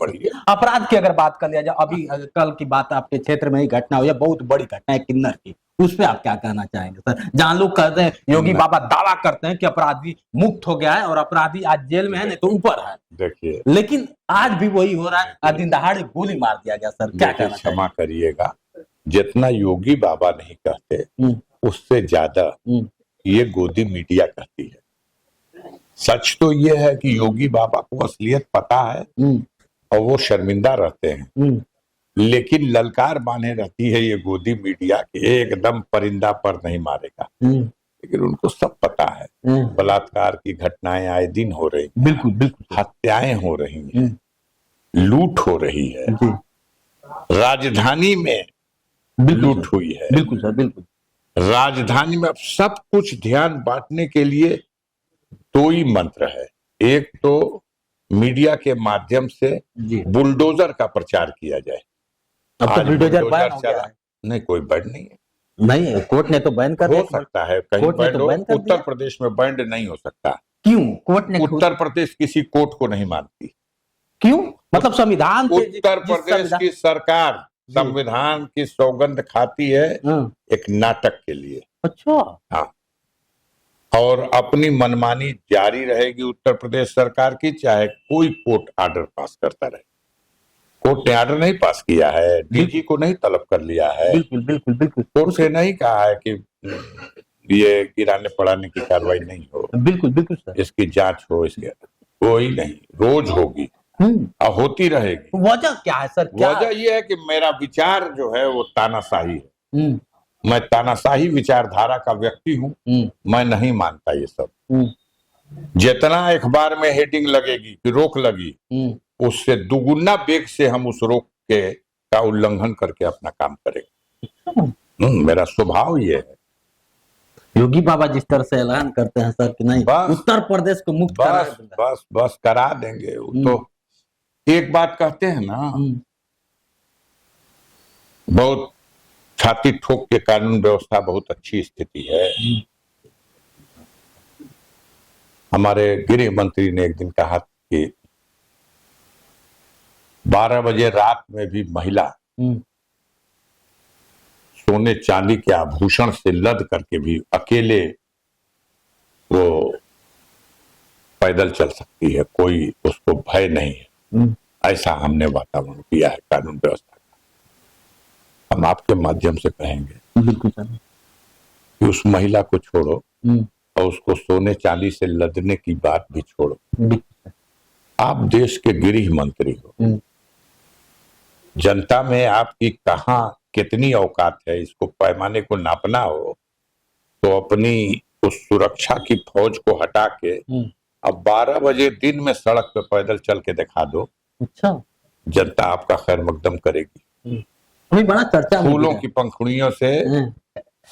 बढ़िए। अपराध की अगर बात कर लिया जाए, अभी कल की बात आपके क्षेत्र में ही घटना हुई है, बहुत बड़ी घटना है किन्नर की, उस पे आप क्या कहना चाहेंगे सर? जहां लोग कहते हैं, योगी बाबा दावा करते हैं कि अपराधी मुक्त हो गया है और अपराधी आज जेल में है, नहीं तो ऊपर है, देखिए, लेकिन आज भी वही हो रहा है, दिन दहाड़े गोली मार दिया गया सर, क्या कहना चाहिए? क्षमा करिएगा, जितना योगी बाबा नहीं कहते उससे ज्यादा ये गोदी मीडिया कहती है। सच तो ये है कि योगी बाबा को असलियत पता है और वो शर्मिंदा रहते हैं, लेकिन ललकार बांधे रहती है ये गोदी मीडिया के, एकदम परिंदा पर नहीं मारेगा। लेकिन उनको सब पता है, बलात्कार की घटनाएं आए दिन हो रही, बिल्कुल बिल्कुल, हत्याएं हो रही हैं, लूट हो रही है, राजधानी में लूट हुई है, बिल्कुल सर, बिल्कुल। राजधानी में अब सब कुछ ध्यान बांटने के लिए दो ही मंत्र है, एक तो मीडिया के माध्यम से बुलडोजर का प्रचार किया जाए। अब तो बुलडोजर बैन हो गया है। नहीं, कोई बैन नहीं है, नहीं, कोर्ट ने तो बैन कर दिया। हो सकता है कहीं बैन हो, उत्तर प्रदेश में बैन नहीं हो सकता। क्यों? कोर्ट ने, उत्तर प्रदेश किसी कोर्ट को नहीं मानती। क्यों? मतलब संविधान, उत्तर प्रदेश की सरकार संविधान की सौगंध खाती है एक नाटक के लिए। अच्छा। हाँ, और अपनी मनमानी जारी रहेगी उत्तर प्रदेश सरकार की, चाहे कोई कोर्ट ऑर्डर पास करता रहे। कोर्ट ने ऑर्डर नहीं पास किया है, डीजी को नहीं तलब कर लिया है, बिल्कुल बिल्कुल बिल्कुल, कोर्ट से नहीं कहा है कि ये गिराने पड़ाने की कार्रवाई नहीं हो, बिल्कुल बिल्कुल सर, इसकी जांच हो, इसके कोई नहीं, रोज होगी और होती रहेगी। वजह क्या है सर? वजह ये है कि मेरा विचार जो है वो तानाशाही है, मैं तानाशाही विचारधारा का व्यक्ति हूँ, मैं नहीं मानता ये सब। जितना अखबार में हेडिंग लगेगी कि रोक लगी, उससे दुगुना वेग से हम उस रोक के का उल्लंघन करके अपना काम करेंगे। मेरा स्वभाव ये है। योगी बाबा जिस तरह से ऐलान करते हैं सर कि नहीं, उत्तर प्रदेश को मुक्त बस करा देंगे। तो एक बात कहते हैं ना, बहुत छाती ठोक के कानून व्यवस्था बहुत अच्छी स्थिति है। हमारे गृह मंत्री ने एक दिन कहा कि 12 बजे रात में भी महिला सोने चांदी के आभूषण से लद करके भी अकेले वो पैदल चल सकती है, कोई उसको भय नहीं है। ऐसा हमने वातावरण किया है कानून व्यवस्था का। हम आपके माध्यम से कहेंगे कि उस महिला को छोड़ो और उसको सोने चांदी से लदने की बात भी छोड़ो। आप देश के गृह मंत्री हो, जनता में आपकी कहां कितनी औकात है, इसको पैमाने को नापना हो तो अपनी उस सुरक्षा की फौज को हटा के अब 12 बजे दिन में सड़क पे पैदल चल के दिखा दो। अच्छा, जनता आपका खैर मकदम करेगी। बड़ा चर्चा, फूलों की पंखुड़ियों से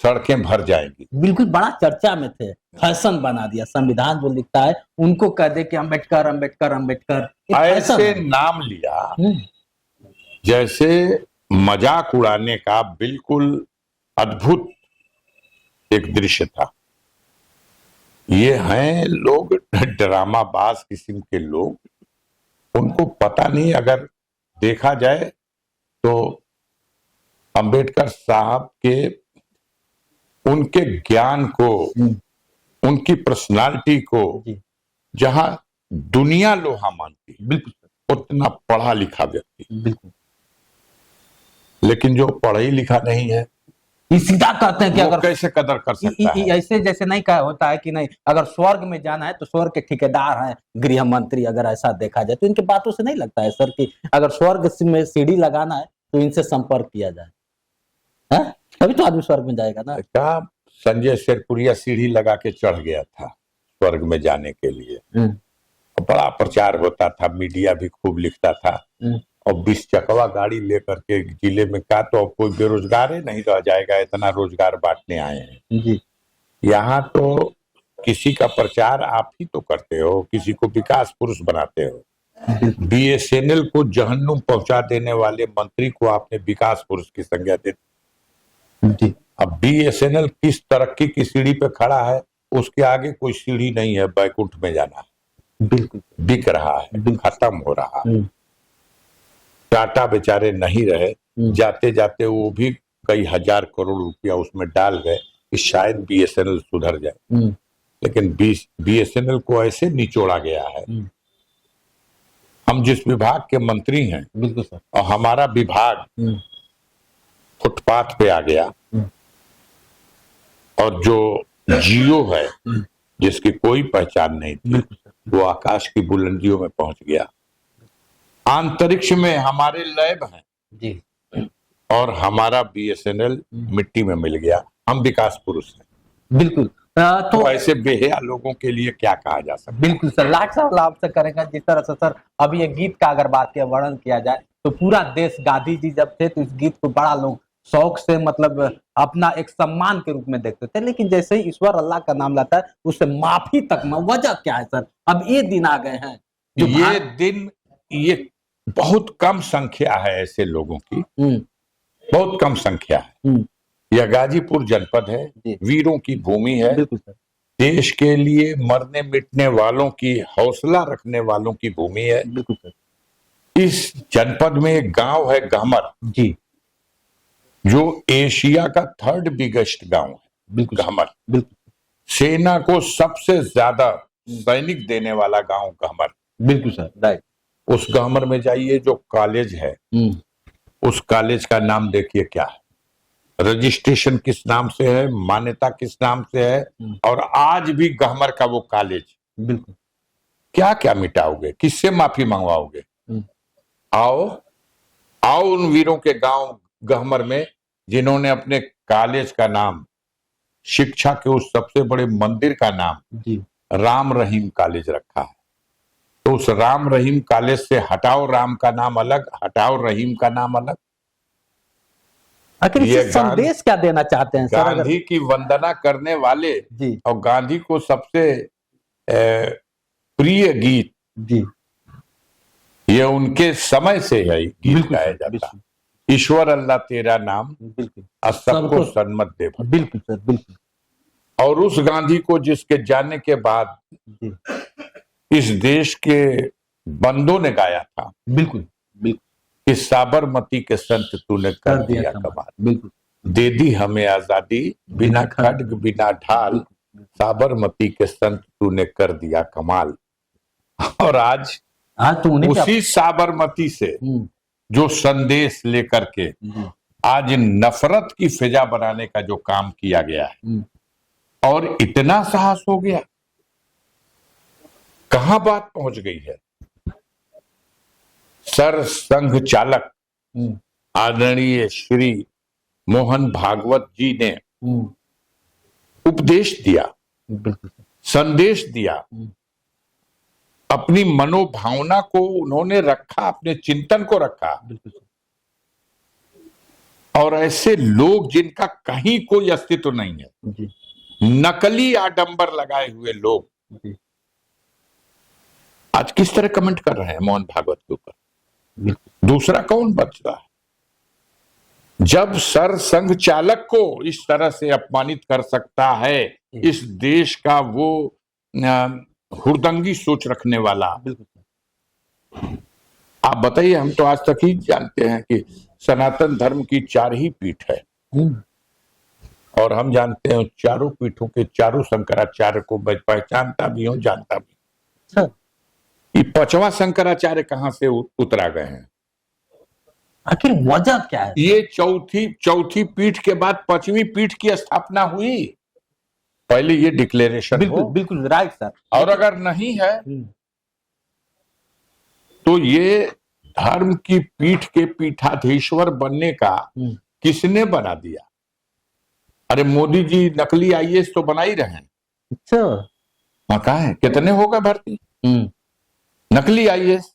सड़कें भर जाएंगी। बिल्कुल, बड़ा चर्चा में थे, फैशन बना दिया। संविधान जो लिखता है उनको कह दे कि अम्बेडकर अम्बेडकर अम्बेडकर, ऐसे नाम लिया जैसे मजाक उड़ाने का बिल्कुल अद्भुत एक दृश्य था। ये हैं लोग ड्रामाबाज किस्म के लोग, उनको पता नहीं, अगर देखा जाए तो अंबेडकर साहब के उनके ज्ञान को, उनकी पर्सनालिटी को जहां दुनिया लोहा मानती, बिल्कुल उतना पढ़ा लिखा व्यक्ति, बिल्कुल, लेकिन जो पढ़ा ही लिखा नहीं है सीधा कहते हैं कि अगर कैसे कदर कर सकता है। ऐसे जैसे नहीं कहा होता है कि नहीं, अगर स्वर्ग में जाना है तो स्वर्ग के ठेकेदार हैं गृह मंत्री। अगर ऐसा देखा जाए तो इनके बातों से नहीं लगता है सर कि अगर स्वर्ग में सीढ़ी लगाना है तो इनसे संपर्क किया जाए, तभी तो आदमी स्वर्ग में जाएगा ना। क्या संजय शेरपुरिया सीढ़ी लगा के चढ़ गया था स्वर्ग में जाने के लिए, बड़ा प्रचार होता था, मीडिया भी खूब लिखता था, और 20 चकवा गाड़ी लेकर के जिले में का तो कोई बेरोजगार ही नहीं रह जाएगा, इतना रोजगार बांटने आए हैं जी। यहाँ तो किसी का प्रचार आप ही तो करते हो, किसी को विकास पुरुष बनाते हो। बीएसएनएल को जहन्नुम पहुंचा देने वाले मंत्री को आपने विकास पुरुष की संज्ञा दे दी। अब बीएसएनएल किस तरक्की की सीढ़ी पे खड़ा है, उसके आगे कोई सीढ़ी नहीं है, बैकुंठ में जाना है, बिल्कुल बिक रहा है, खत्म हो रहा है। टाटा बेचारे नहीं रहे, जाते जाते वो भी कई हजार करोड़ रुपया उसमें डाल गए कि शायद बीएसएनएल सुधर जाए, लेकिन बीएसएनएल को ऐसे निचोड़ा गया है। हम जिस विभाग के मंत्री हैं, बिल्कुल सर, और हमारा विभाग फुटपाथ पे आ गया, और जो जियो है जिसकी कोई पहचान नहीं थी, वो आकाश की बुलंदियों में पहुंच गया। अंतरिक्ष में हमारे लैब हैं जी, और हमारा बीएसएनएल मिट्टी में मिल गया। हम विकास पुरुष हैं। बिल्कुल। तो ऐसे बेहया लोगों के लिए क्या कहा जा सकता है? बिल्कुल सर, लाख सवाल आपसे करेंगे। जिस तरह से सर अभी ये गीत का अगर बात किया, वर्णन किया जाए तो पूरा देश, गांधी जी जब थे तो इस गीत को बड़ा लोग शौक से, मतलब अपना एक सम्मान के रूप में देखते थे, लेकिन जैसे ही ईश्वर अल्लाह का नाम लाता है उससे माफी तक में, वजह क्या है सर? अब ये दिन आ गए हैं जो ये दिन, ये बहुत कम संख्या है ऐसे लोगों की, बहुत कम संख्या है। यह गाजीपुर जनपद है, वीरों की भूमि है, देश के लिए मरने मिटने वालों की, हौसला रखने वालों की भूमि है। इस जनपद में एक गांव है गहमर जी, जो एशिया का 3rd बिगेस्ट गांव है। गहमर सेना को सबसे ज्यादा सैनिक देने वाला गांव गहमर। बिल्कुल सर, राइट। उस गहमर में जाइए, जो कॉलेज है उस कॉलेज का नाम देखिए क्या है, रजिस्ट्रेशन किस नाम से है, मान्यता किस नाम से है, और आज भी गहमर का वो कॉलेज। बिल्कुल। क्या क्या मिटाओगे, किससे माफी मंगवाओगे? आओ उन वीरों के गांव गहमर में जिन्होंने अपने कॉलेज का नाम, शिक्षा के उस सबसे बड़े मंदिर का नाम राम रहीम कॉलेज रखा है। तो उस राम रहीम कॉलेज से हटाओ राम का नाम अलग, हटाओ रहीम का नाम अलग। आखिर ये संदेश क्या देना चाहते हैं सर? गांधी की वंदना करने वाले जी, और गांधी को सबसे प्रिय गीत जी, ये उनके समय से है गीत गाया जाता। ईश्वर अल्लाह तेरा नाम, सबको सन्मत दे। बिल्कुल सर, बिल्कुल। और उस गांधी को जिसके जाने के बाद इस देश के बंदों ने गाया था, बिल्कुल बिल्कुल, इस साबरमती के संत तूने कर दिया कमाल। बिल्कुल। दे दी हमें आजादी, बिना खड्ग बिना ढाल, साबरमती के संत तूने कर दिया कमाल। और आज उसी साबरमती से जो संदेश लेकर के आज नफरत की फिजा बनाने का जो काम किया गया है, और इतना साहस हो गया, कहां बात पहुंच गई है। सर संघ चालक आदरणीय श्री मोहन भागवत जी ने उपदेश दिया, संदेश दिया, अपनी मनोभावना को उन्होंने रखा, अपने चिंतन को रखा। और ऐसे लोग जिनका कहीं कोई अस्तित्व नहीं है, नकली आडंबर लगाए हुए लोग आज किस तरह कमेंट कर रहे हैं मोहन भागवत के ऊपर। दूसरा कौन बच रहा है? जब सर संघ चालक को इस तरह से अपमानित कर सकता है इस देश का वो हुरदंगी सोच रखने वाला, आप बताइए। हम तो आज तक ही जानते हैं कि सनातन धर्म की 4 ही पीठ है, और हम जानते हैं चारों पीठों के चारों शंकराचार्य को पहचानता भी हूं, जानता भी। ये 5वां शंकराचार्य कहां से उतरा गए हैं? आखिर वजह क्या है? ये चौथी पीठ के बाद 5वीं पीठ की स्थापना हुई। पहले ये डिक्लेरेशन बिल्कुल बिल्कुल राइट सर। और अगर नहीं है तो ये धर्म की पीठ के पीठाधीश्वर बनने का किसने बना दिया? अरे मोदी जी नकली आईएएस तो बना ही रहे हैं। अच्छा, हाँ, कहा है कितने होगा भर्ती नकली आईएएस।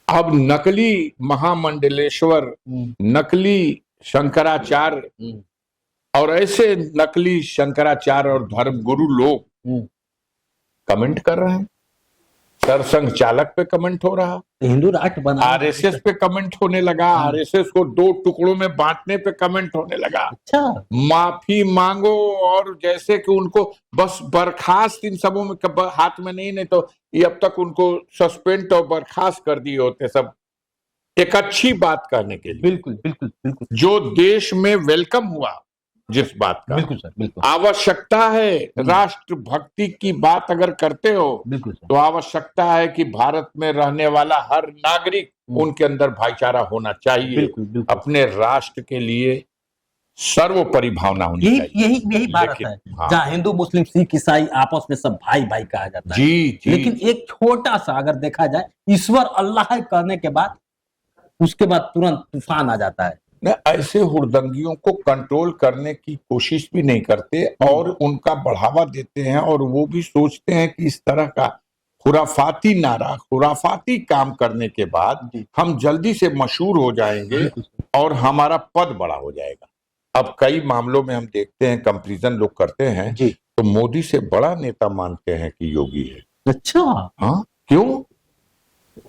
अब नकली महामंडलेश्वर, नकली शंकराचार्य और ऐसे नकली शंकराचार्य और धर्म गुरु लोग कमेंट कर रहे हैं सरसंघ चालक पे कमेंट हो रहा, हिंदू राष्ट्र बना, आरएसएस पे कमेंट होने लगा, आरएसएस को 2 टुकड़ों में बांटने पे कमेंट होने लगा। अच्छा, माफी मांगो, और जैसे कि उनको बस बर्खास्त इन सबों में हाथ में नहीं तो ये अब तक उनको सस्पेंड और बर्खास्त कर दिए होते सब, एक अच्छी बात कहने के लिए। बिल्कुल बिल्कुल बिल्कुल, जो देश में वेलकम हुआ जिस बात का, बिल्कुल सर, बिल्कुल आवश्यकता है, राष्ट्र भक्ति की बात अगर करते हो बिल्कुल सर, तो आवश्यकता है कि भारत में रहने वाला हर नागरिक, उनके अंदर भाईचारा होना चाहिए, बिल्कुल बिल्कुल, अपने राष्ट्र के लिए सर्वोपरि भावना होनी यही चाहिए। यही यही भारत लेकिन, है, हाँ, जहाँ हिंदू मुस्लिम सिख ईसाई आपस में सब भाई भाई कहा जाता है। जी। लेकिन एक छोटा सा अगर देखा जाए, ईश्वर अल्लाह कहने के बाद उसके बाद तुरंत तूफान आ जाता है। ऐसे हुड़दंगियों को कंट्रोल करने की कोशिश भी नहीं करते और उनका बढ़ावा देते हैं, और वो भी सोचते हैं कि इस तरह का खुराफाती नारा, खुराफाती काम करने के बाद हम जल्दी से मशहूर हो जाएंगे और हमारा पद बड़ा हो जाएगा। अब कई मामलों में हम देखते हैं, कंपैरिजन लोग करते हैं, तो मोदी से बड़ा नेता मानते हैं कि योगी है। अच्छा, हाँ, क्यों?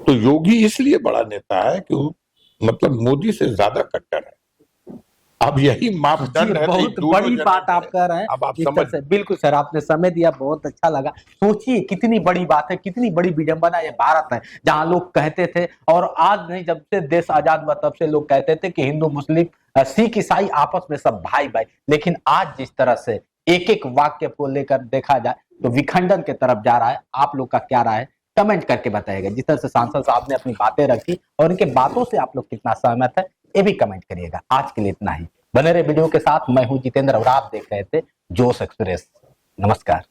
तो योगी इसलिए बड़ा नेता है कि वो मतलब मोदी से ज्यादा कट्टर है। अब यही मापदंड है। बहुत बड़ी बात आप कह रहे हैं। अब आप समझ, बिल्कुल सर, आपने समय दिया, बहुत अच्छा लगा। सोचिए कितनी बड़ी बात है, कितनी बड़ी विडंबना ये भारत है, जहां लोग कहते थे, और आज नहीं, जब से देश आजाद हुआ तब से लोग कहते थे कि हिंदू मुस्लिम सिख ईसाई आपस में सब भाई भाई। लेकिन आज जिस तरह से एक एक वाक्य को लेकर देखा जाए तो विखंडन की तरफ जा रहा है। आप लोग का क्या राय है, कमेंट करके बताइएगा। जिस तरह से सांसद साहब ने अपनी बातें रखी और इनके बातों से आप लोग कितना सहमत है, ये भी कमेंट करिएगा। आज के लिए इतना ही। बने रहे वीडियो के साथ। मैं हूं जितेंद्र और आप देख रहे थे जोश एक्सप्रेस। नमस्कार।